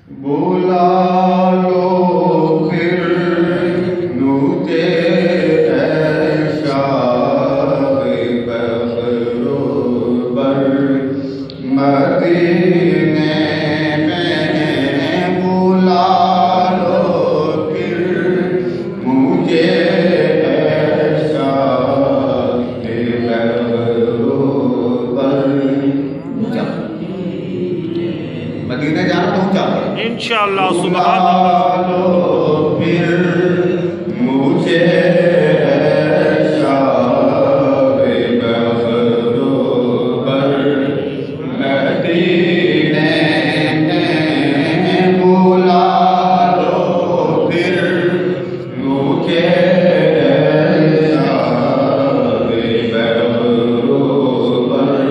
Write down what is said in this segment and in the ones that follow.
بلا لو پھر مجھے شاہ بخرو بر مدینے میں بلا لو پھر مجھے شاہ بخرو بر مدینہ جانا پہنچا انشاءاللہ سبحان اللہ پھر مجھے شاہ بخرو بر مدینے میں بلا لو پھر مجھے شاہ بخرو بر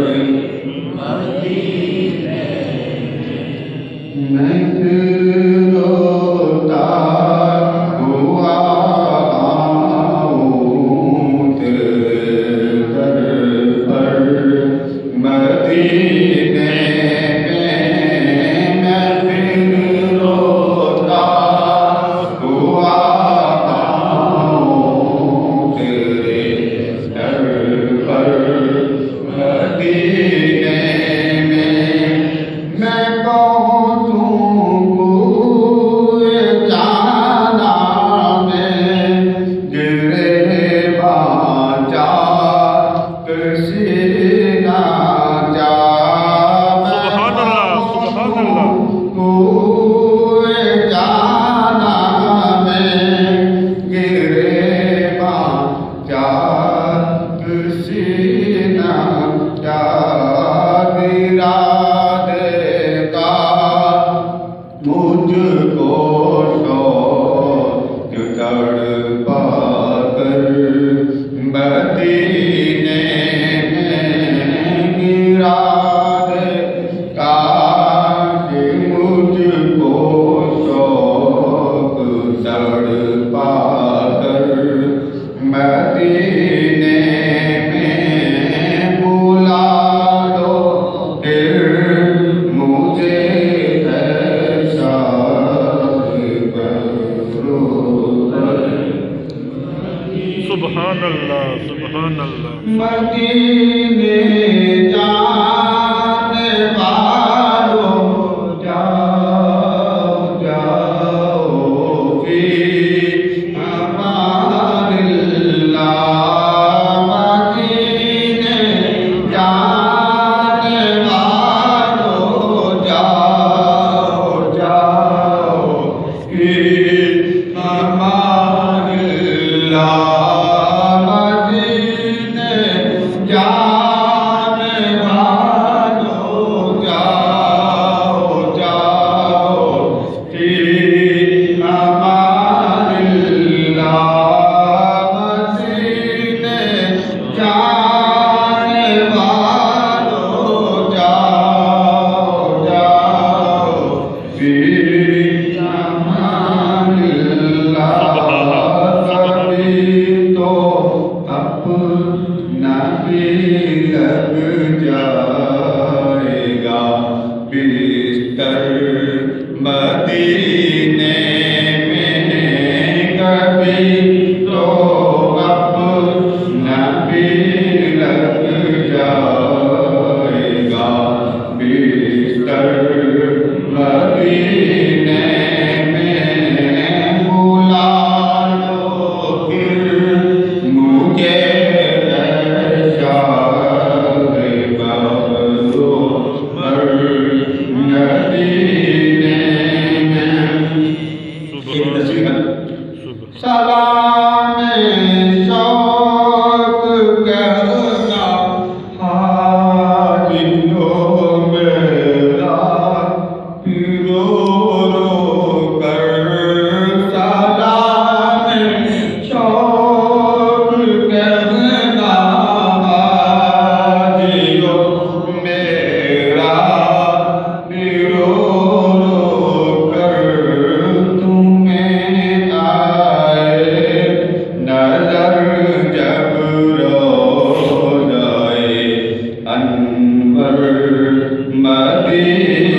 میں روتا ہوا آؤں تیرے در پر مدینے میں پھر روتا ہوا آؤں تیرے در پر مدینے میں سبحان اللہ سبحان اللہ مدینے جانے والوں جاؤ جاؤ فی امان اللہ مدینے جانے والوں جاؤ جاؤ فی امان اللہ مدینے میں کبھی تو اپنا بھی لگ جائے گا بستر مدینے میں بلا لو پھر مجھے شاہ بخرو بر سلام شوق کرنا حاجیوں میرا رو رو کر سلام شوق کرنا حاجیوں میرا رو رو کر تمہیں نظر جب روزائے انور مدینہ